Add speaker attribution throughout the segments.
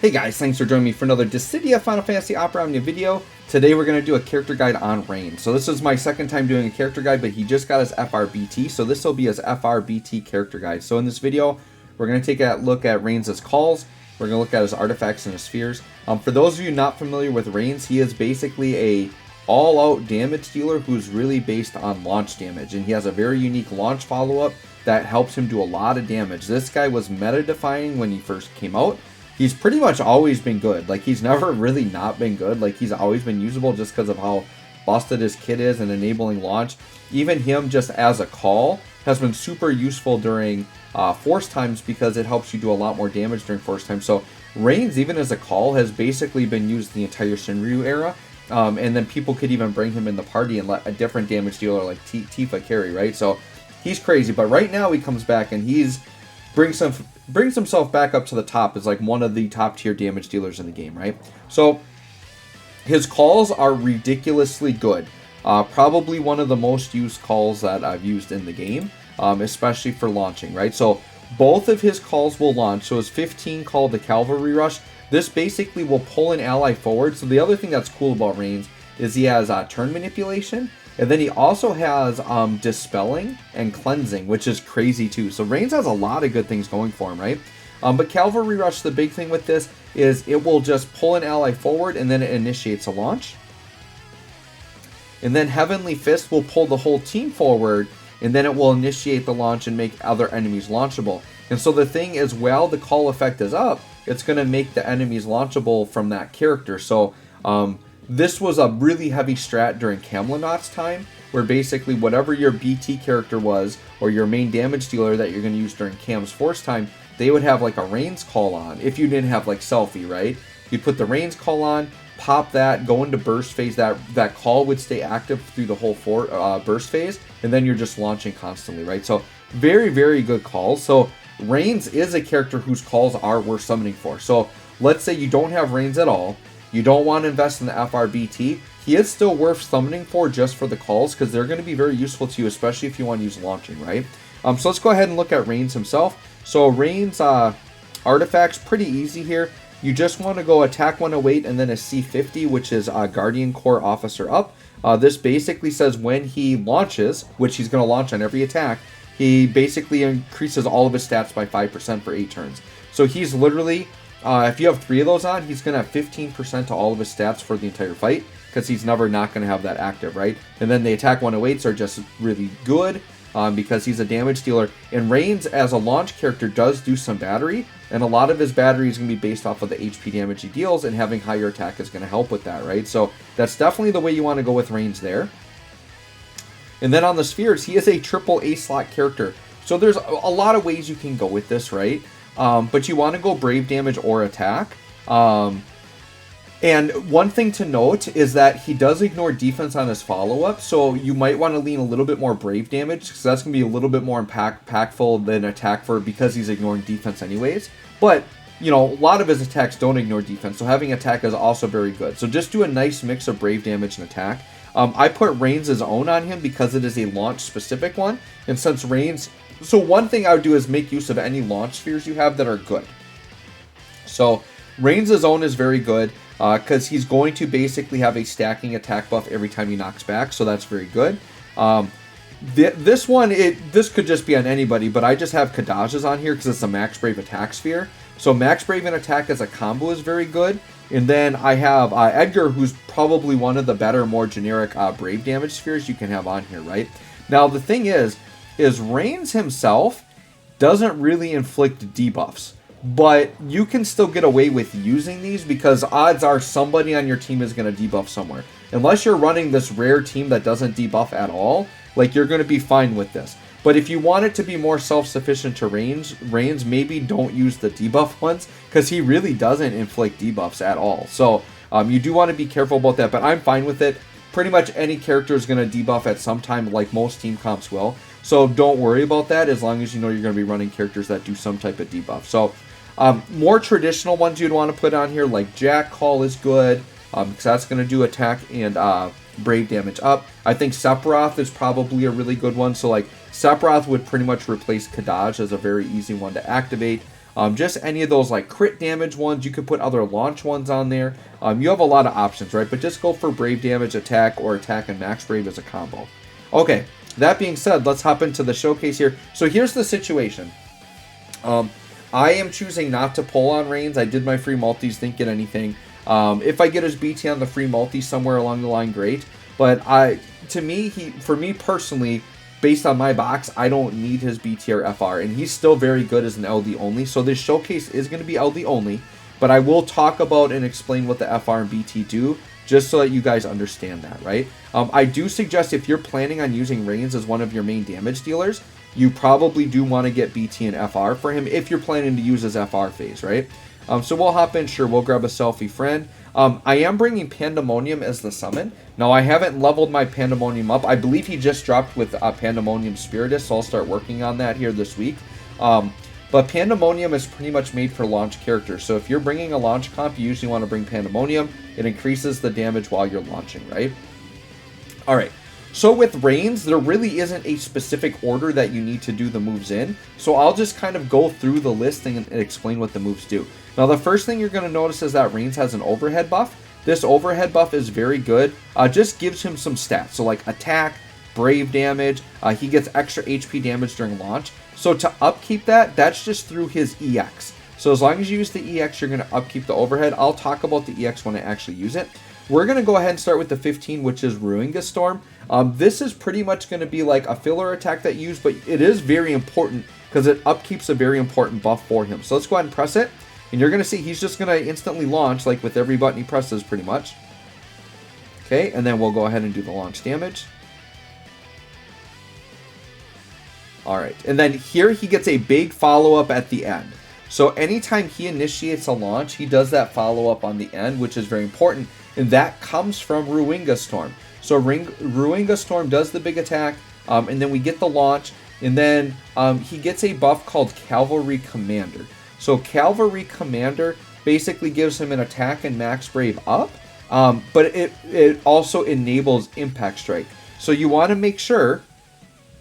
Speaker 1: Hey guys, thanks for joining me for another Dissidia Final Fantasy Opera Omnia video. Today we're going to do a character guide on Rain. So this is my second time doing a character guide, but he just got his FRBT, so this will be his FRBT character guide. So in this video, we're going to take a look at Rain's calls, we're going to look at his artifacts and his spheres. For those of you not familiar with Rain's, he is basically a all-out damage dealer who's really based on launch damage, and he has a very unique launch follow-up that helps him do a lot of damage. This guy was meta-defining when he first came out. He's pretty much always been good. Like, he's never really not been good. Like, he's always been usable just because of how busted his kit is and enabling launch. Even him just as a call has been super useful during force times because it helps you do a lot more damage during force times. So Rain's, even as a call, has basically been used the entire Shinryu era. And then people could even bring him in the party and let a different damage dealer like Tifa carry, right? So he's crazy. But right now he comes back and brings himself back up to the top as like one of the top tier damage dealers in the game, right? So his calls are ridiculously good. Probably one of the most used calls that I've used in the game, especially for launching, right? So both of his calls will launch. So his 15 call, the Cavalry Rush, this basically will pull an ally forward. So the other thing that's cool about Rain's is he has turn manipulation. And then he also has Dispelling and Cleansing, which is crazy too. So Rain's has a lot of good things going for him, right? But Cavalry Rush, the big thing with this is it will just pull an ally forward and then it initiates a launch. And then Heavenly Fist will pull the whole team forward and then it will initiate the launch and make other enemies launchable. And so the thing is, while the call effect is up, it's going to make the enemies launchable from that character. So, this was a really heavy strat during Camelot's time, where basically whatever your BT character was, or your main damage dealer that you're going to use during Cam's Force time, they would have like a Rain's call on. If you didn't have like Selfie, right? You'd put the Rain's call on, pop that, go into burst phase, that call would stay active through the whole burst phase, and then you're just launching constantly, right? So very, very good calls. So Rain's is a character whose calls are worth summoning for. So let's say you don't have Rain's at all, you don't want to invest in the FRBT, he is still worth summoning for just for the calls because they're going to be very useful to you, especially if you want to use launching, right? So let's go ahead and look at Rain's himself. So Rain's artifacts, pretty easy here. You just want to go attack 108 and then a C50, which is Guardian Corps Officer up. This basically says when he launches, which he's going to launch on every attack, he basically increases all of his stats by 5% for 8 turns. So he's literally... if you have 3 of those on, he's going to have 15% to all of his stats for the entire fight, because he's never not going to have that active, right? And then the attack 108s are just really good, because he's a damage dealer. And Rain's, as a launch character, does do some battery, and a lot of his battery is going to be based off of the HP damage he deals, and having higher attack is going to help with that, right? So that's definitely the way you want to go with Rain's there. And then on the spheres, he is a triple A slot character. So there's a lot of ways you can go with this, right? But you want to go brave damage or attack. And one thing to note is that he does ignore defense on his follow-up, so you might want to lean a little bit more brave damage, because that's going to be a little bit more impactful than attack because he's ignoring defense anyways. But, you know, a lot of his attacks don't ignore defense, so having attack is also very good. So just do a nice mix of brave damage and attack. I put Rain's own on him because it is a launch-specific one, and since Rain's... So one thing I would do is make use of any launch spheres you have that are good. So Rain's own is very good because he's going to basically have a stacking attack buff every time he knocks back, so that's very good. This one, this could just be on anybody, but I just have Kadaj's on here because it's a Max Brave attack sphere. So Max Brave and attack as a combo is very good. And then I have Edgar, who's probably one of the better, more generic Brave damage spheres you can have on here, right? Now the thing is Rain's himself doesn't really inflict debuffs, but you can still get away with using these because odds are somebody on your team is going to debuff somewhere. Unless you're running this rare team that doesn't debuff at all, like, you're going to be fine with this. But if you want it to be more self-sufficient to Rain's, maybe don't use the debuff ones because he really doesn't inflict debuffs at all. So you do want to be careful about that, but I'm fine with it. Pretty much any character is going to debuff at some time, like most team comps will. So don't worry about that as long as you know you're going to be running characters that do some type of debuff. So more traditional ones you'd want to put on here, like Jack Call is good, because that's going to do attack and brave damage up. I think Sephiroth is probably a really good one. So like Sephiroth would pretty much replace Kadaj as a very easy one to activate. Just any of those like crit damage ones. You could put other launch ones on there. You have a lot of options, right? But just go for brave damage, attack, or attack and max brave as a combo. Okay, that being said, let's hop into the showcase here. So here's the situation. I am choosing not to pull on Reigns. I did my free multis, didn't get anything. If I get his BT on the free multi somewhere along the line, great. But for me personally, based on my box, I don't need his BT or FR, and he's still very good as an LD only. So this showcase is going to be LD only, but I will talk about and explain what the FR and BT do, just so that you guys understand that, right? I do suggest if you're planning on using Reigns as one of your main damage dealers, you probably do want to get BT and FR for him if you're planning to use his FR phase, right? So we'll hop in, sure, we'll grab a selfie friend. I am bringing Pandemonium as the summon. Now, I haven't leveled my Pandemonium up. I believe he just dropped with Pandemonium Spiritus, so I'll start working on that here this week. But Pandemonium is pretty much made for launch characters. So if you're bringing a launch comp, you usually want to bring Pandemonium. It increases the damage while you're launching, right? All right. So with Reigns, there really isn't a specific order that you need to do the moves in. So I'll just kind of go through the listing and explain what the moves do. Now, the first thing you're going to notice is that Reigns has an overhead buff. This overhead buff is very good. Just gives him some stats. So like attack, brave damage. He gets extra HP damage during launch. So to upkeep that, that's just through his EX. So as long as you use the EX, you're going to upkeep the overhead. I'll talk about the EX when I actually use it. We're going to go ahead and start with the 15, which is Ruinga Storm. This is pretty much going to be like a filler attack that you use, but it is very important because it upkeeps a very important buff for him. So let's go ahead and press it. And you're going to see he's just going to instantly launch, like with every button he presses pretty much. Okay, and then we'll go ahead and do the launch damage. Alright, and then here he gets a big follow-up at the end. So anytime he initiates a launch, he does that follow-up on the end, which is very important. And that comes from Ruinga Storm. So Ruinga Storm does the big attack, and then we get the launch, and then he gets a buff called Cavalry Commander. So Cavalry Commander basically gives him an attack and max brave up, but it also enables Impact Strike. So you want to make sure,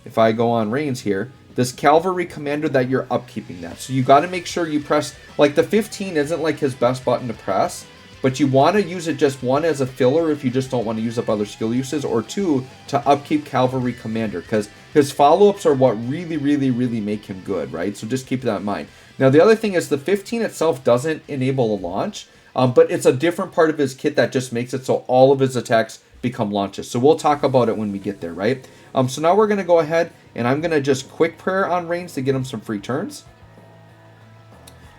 Speaker 1: if I go on Reigns here, this Cavalry Commander that you're upkeeping that. So you got to make sure you press, like the 15 isn't like his best button to press, but you want to use it just one as a filler if you just don't want to use up other skill uses, or two to upkeep Cavalry Commander, because his follow-ups are what really, really, really make him good, right? So just keep that in mind. Now the other thing is the 15 itself doesn't enable a launch, but it's a different part of his kit that just makes it so all of his attacks become launches. So we'll talk about it when we get there, right? So now we're going to go ahead and I'm going to just quick prayer on Reigns to get him some free turns.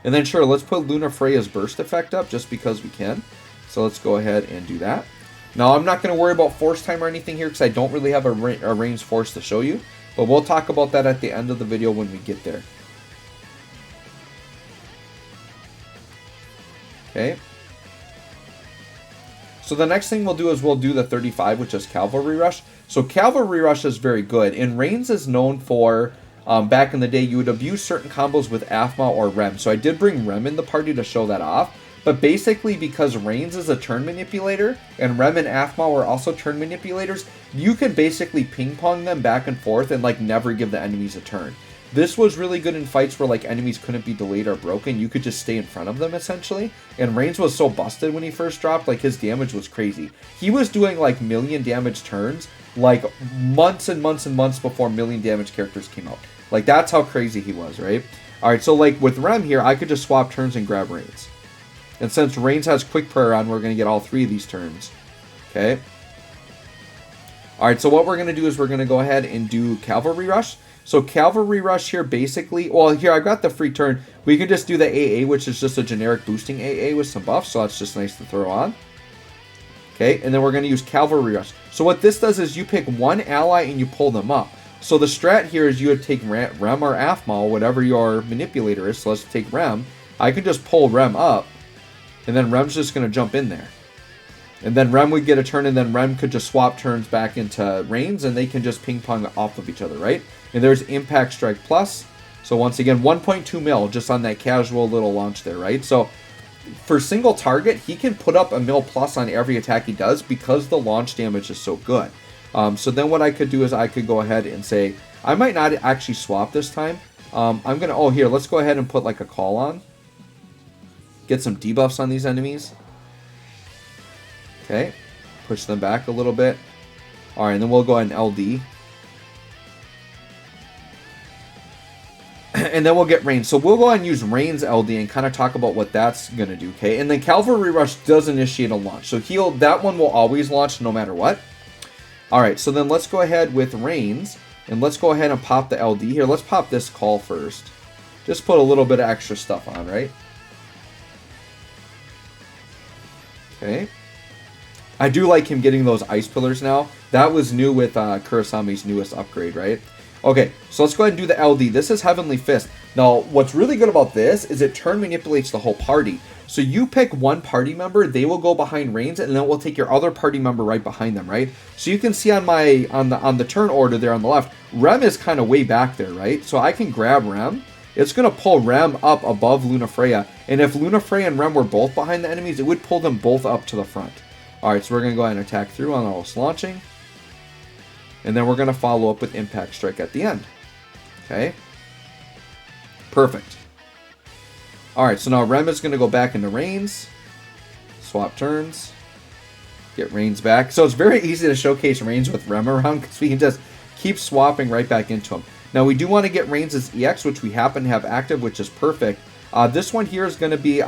Speaker 1: And then sure, let's put Luna Freya's burst effect up just because we can. So let's go ahead and do that. Now I'm not going to worry about force time or anything here because I don't really have a Reigns force to show you. But we'll talk about that at the end of the video when we get there. Okay. So the next thing we'll do is we'll do the 35, which is Cavalry Rush. So Cavalry Rush is very good. And Reigns is known for, back in the day, you would abuse certain combos with Aphma or Rem. So I did bring Rem in the party to show that off. But basically, because Reigns is a turn manipulator, and Rem and Aphma were also turn manipulators, you could basically ping-pong them back and forth and like never give the enemies a turn. This was really good in fights where like enemies couldn't be delayed or broken. You could just stay in front of them essentially. And Reigns was so busted when he first dropped, like his damage was crazy. He was doing like million damage turns like months and months and months before million damage characters came out. Like that's how crazy he was, right? Alright, so like with Rem here, I could just swap turns and grab Reigns. And since Reigns has Quick Prayer on, we're going to get all three of these turns. Okay. Alright, so what we're going to do is we're going to go ahead and do Cavalry Rush. So Cavalry Rush here basically, well here I got the free turn. We can just do the AA, which is just a generic boosting AA with some buffs, so that's just nice to throw on. Okay, and then we're going to use Cavalry Rush. So what this does is you pick one ally and you pull them up. So the strat here is you would take Rem or Aphma, whatever your manipulator is, so let's take Rem. I can just pull Rem up, and then Rem's just going to jump in there. And then Rem would get a turn, and then Rem could just swap turns back into Reigns, and they can just ping-pong off of each other, right? And there's Impact Strike Plus. So once again, 1.2 mil just on that casual little launch there, right? So for single target, he can put up a mil plus on every attack he does because the launch damage is so good. So then what I could do is I could go ahead and say, I might not actually swap this time, I'm gonna, oh here, let's go ahead and put like a call on. Get some debuffs on these enemies. Okay, push them back a little bit. Alright, and then we'll go ahead and LD. And then we'll get Rain. So we'll go ahead and use Rain's LD and kind of talk about what that's going to do, okay? And then Cavalry Rush does initiate a launch. So that one will always launch no matter what. Alright, so then let's go ahead with Rain's. And let's go ahead and pop the LD here. Let's pop this call first. Just put a little bit of extra stuff on, right? Okay. I do like him getting those ice pillars now. That was new with Kurisame's newest upgrade, right? Okay, so let's go ahead and do the LD. This is Heavenly Fist. Now, what's really good about this is it turn manipulates the whole party. So you pick one party member, they will go behind Reigns, and then we'll take your other party member right behind them, right? So you can see on the turn order there on the left, Rem is kind of way back there, right? So I can grab Rem. It's going to pull Rem up above Lunafreya. And if Lunafreya and Rem were both behind the enemies, it would pull them both up to the front. Alright, so we're going to go ahead and attack through on almost launching. And then we're going to follow up with Impact Strike at the end. Okay. Perfect. Alright, so now Rem is going to go back into Reigns. Swap turns. Get Reigns back. So it's very easy to showcase Reigns with Rem around because we can just keep swapping right back into him. Now we do want to get Reigns' EX, which we happen to have active, which is perfect. This one here is going to be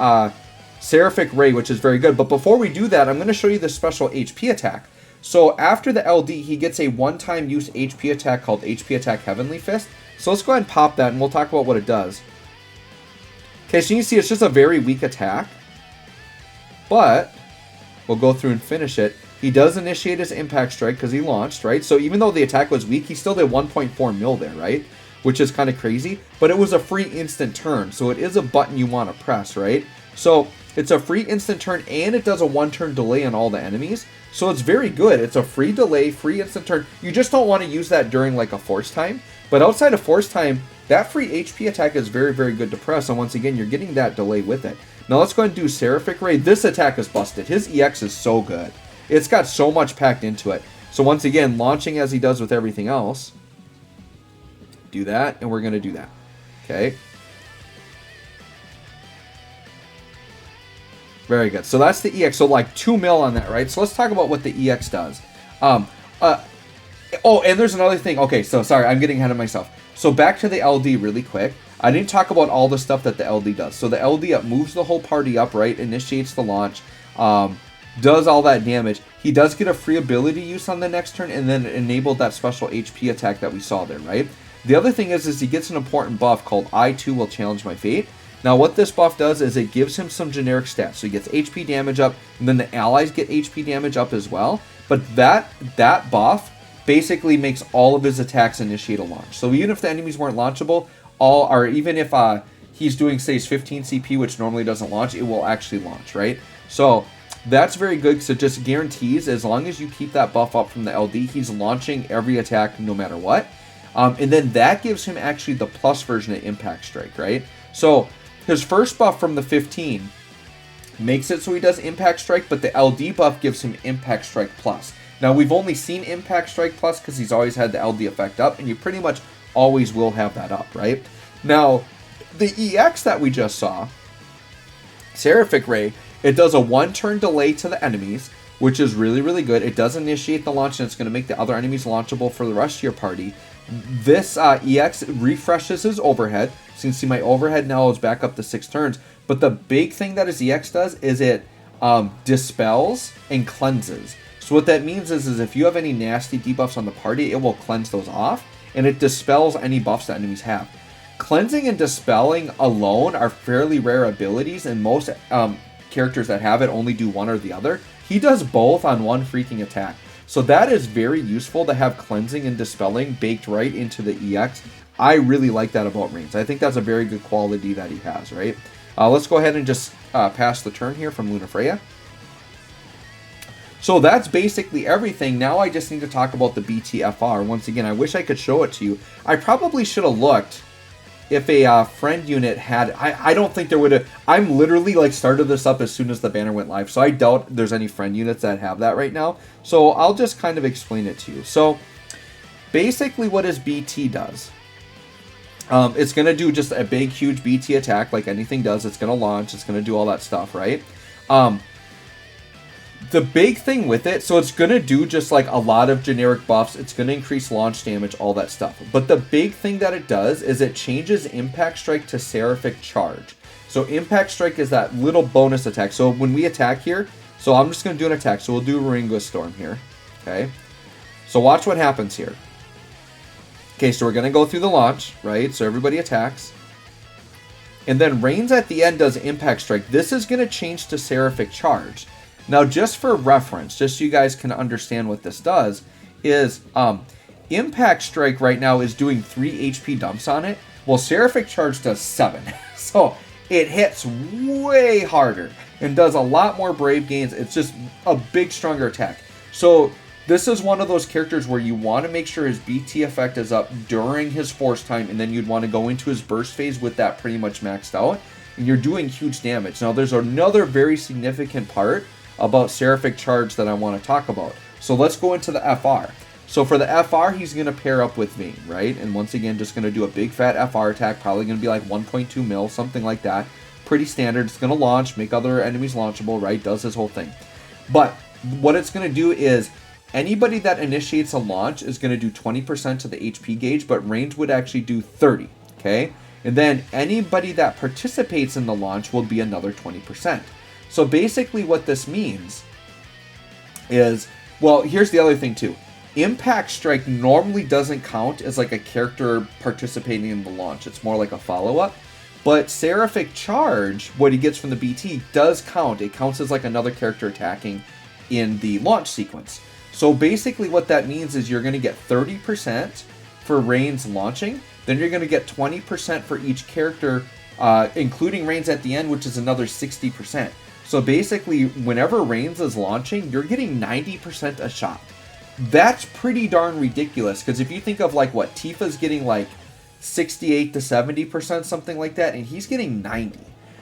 Speaker 1: Seraphic Ray, which is very good. But before we do that, I'm going to show you the special HP attack. So after the LD, he gets a one-time use HP attack called HP Attack Heavenly Fist. So let's go ahead and pop that, and we'll talk about what it does. Okay, so you can see it's just a very weak attack. But we'll go through and finish it. He does initiate his Impact Strike because he launched, right? So even though the attack was weak, he still did 1.4 mil there, right? Which is kind of crazy. But it was a free instant turn, so it is a button you want to press, right? So it's a free instant turn, and it does a one-turn delay on all the enemies. So it's very good. It's a free delay, free instant turn. You just don't want to use that during like a force time. But outside of force time, that free HP attack is very, very good to press. And once again, you're getting that delay with it. Now let's go ahead and do Seraphic Ray. This attack is busted. His EX is so good. It's got so much packed into it. So once again, launching as he does with everything else. Do that, and we're going to do that. Okay. Very good. So that's the EX. So like 2 mil on that, right? So let's talk about what the EX does. Oh, and there's another thing. Okay, so sorry, I'm getting ahead of myself. So back to the LD really quick. I didn't talk about all the stuff that the LD does. So the LD up moves the whole party up, right? Initiates the launch. Does all that damage. He does get a free ability use on the next turn, and then enabled that special HP attack that we saw there, right? The other thing is he gets an important buff called I too will challenge my fate. Now what this buff does is it gives him some generic stats. So he gets HP damage up, and then the allies get HP damage up as well. But that buff basically makes all of his attacks initiate a launch. So even if the enemies weren't launchable, or even if he's doing, say, 15 CP, which normally doesn't launch, it will actually launch, right? So that's very good because it just guarantees as long as you keep that buff up from the LD, he's launching every attack no matter what. And then that gives him actually the plus version of Impact Strike, right? So his first buff from the 15 makes it so he does Impact Strike, but the LD buff gives him Impact Strike Plus. Now, we've only seen Impact Strike Plus because he's always had the LD effect up, and you pretty much always will have that up, right? Now, the EX that we just saw, Seraphic Ray, it does a one-turn delay to the enemies, which is really, really good. It does initiate the launch, and it's going to make the other enemies launchable for the rest of your party. This EX refreshes his overhead. So you can see my overhead now is back up to 6 turns. But the big thing that his EX does is it dispels and cleanses. So what that means is if you have any nasty debuffs on the party, it will cleanse those off. And it dispels any buffs that enemies have. Cleansing and dispelling alone are fairly rare abilities, and most characters that have it only do one or the other. He does both on one freaking attack. So that is very useful to have cleansing and dispelling baked right into the EX. I really like that about Reigns. I think that's a very good quality that he has, right? Let's go ahead and just pass the turn here from Lunafreya. So that's basically everything. Now I just need to talk about the BTFR. Once again, I wish I could show it to you. I probably should have looked if a friend unit had... I don't think there would have... I'm literally like started this up as soon as the banner went live, so I doubt there's any friend units that have that right now. So I'll just kind of explain it to you. So basically what his BT does It's going to do just a big, huge BT attack like anything does. It's going to launch. It's going to do all that stuff, right? The big thing with it, so it's going to do just like a lot of generic buffs. It's going to increase launch damage, all that stuff. But the big thing that it does is it changes Impact Strike to Seraphic Charge. So Impact Strike is that little bonus attack. So when we attack here, so I'm just going to do an attack. So we'll do Ringo Storm here. Okay. So watch what happens here. Okay, so we're going to go through the launch, right? So everybody attacks. And then Reigns at the end does Impact Strike. This is going to change to Seraphic Charge. Now, just for reference, just so you guys can understand what this does, is Impact Strike right now is doing 3 HP dumps on it. Well, Seraphic Charge does 7. So it hits way harder and does a lot more Brave gains. It's just a big, stronger attack. So this is one of those characters where you want to make sure his BT effect is up during his Force time, and then you'd want to go into his burst phase with that pretty much maxed out, and you're doing huge damage. Now, there's another very significant part about Seraphic Charge that I want to talk about. So let's go into the FR. So for the FR, he's going to pair up with Vayne, right? And once again, just going to do a big fat FR attack, probably going to be like 1.2 mil, something like that. Pretty standard. It's going to launch, make other enemies launchable, right? Does his whole thing. But what it's going to do is anybody that initiates a launch is going to do 20% to the HP gauge, but range would actually do 30, okay? And then anybody that participates in the launch will be another 20%. So basically what this means is, well, here's the other thing too. Impact Strike normally doesn't count as like a character participating in the launch. It's more like a follow-up. But Seraphic Charge, what he gets from the BT, does count. It counts as like another character attacking in the launch sequence. So basically what that means is you're going to get 30% for Reigns launching. Then you're going to get 20% for each character, including Reigns at the end, which is another 60%. So basically, whenever Reigns is launching, you're getting 90% a shot. That's pretty darn ridiculous, because if you think of like what, Tifa's getting like 68 to 70%, something like that, and he's getting 90.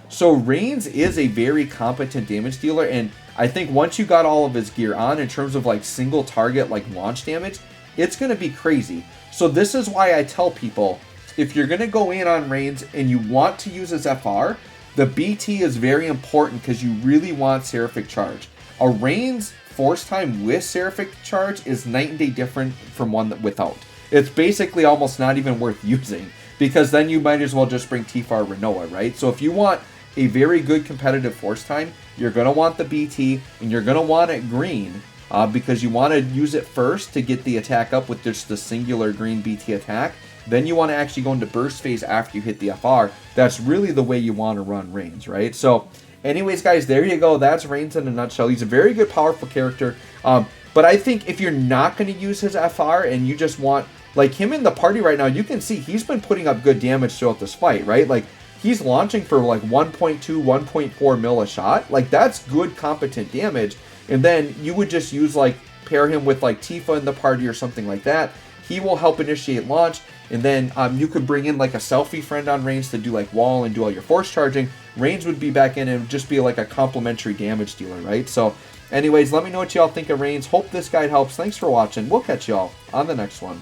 Speaker 1: So Reigns is a very competent damage dealer, and I think once you got all of his gear on, in terms of like single target like launch damage, it's going to be crazy. So this is why I tell people, if you're going to go in on Reigns and you want to use his FR, the BT is very important because you really want Seraphic Charge. A Reigns Force time with Seraphic Charge is night and day different from one that without. It's basically almost not even worth using, because then you might as well just bring Tifa or Rinoa, right? So if you want a very good competitive Force time, you're going to want the BT, and you're going to want it green, because you want to use it first to get the attack up with just the singular green BT attack. Then you want to actually go into burst phase after you hit the FR. That's really the way you want to run Reigns, right? So anyways, guys, there you go. That's Reigns in a nutshell. He's a very good, powerful character. But I think if you're not going to use his FR and you just want, like him in the party right now, you can see he's been putting up good damage throughout this fight, right? Like he's launching for like 1.2, 1.4 mil a shot. Like that's good, competent damage. And then you would just use like, pair him with like Tifa in the party or something like that. He will help initiate launch. And then you could bring in like a selfie friend on Reigns to do like wall and do all your force charging. Reigns would be back in and just be like a complimentary damage dealer, right? So anyways, let me know what y'all think of Reigns. Hope this guide helps. Thanks for watching. We'll catch y'all on the next one.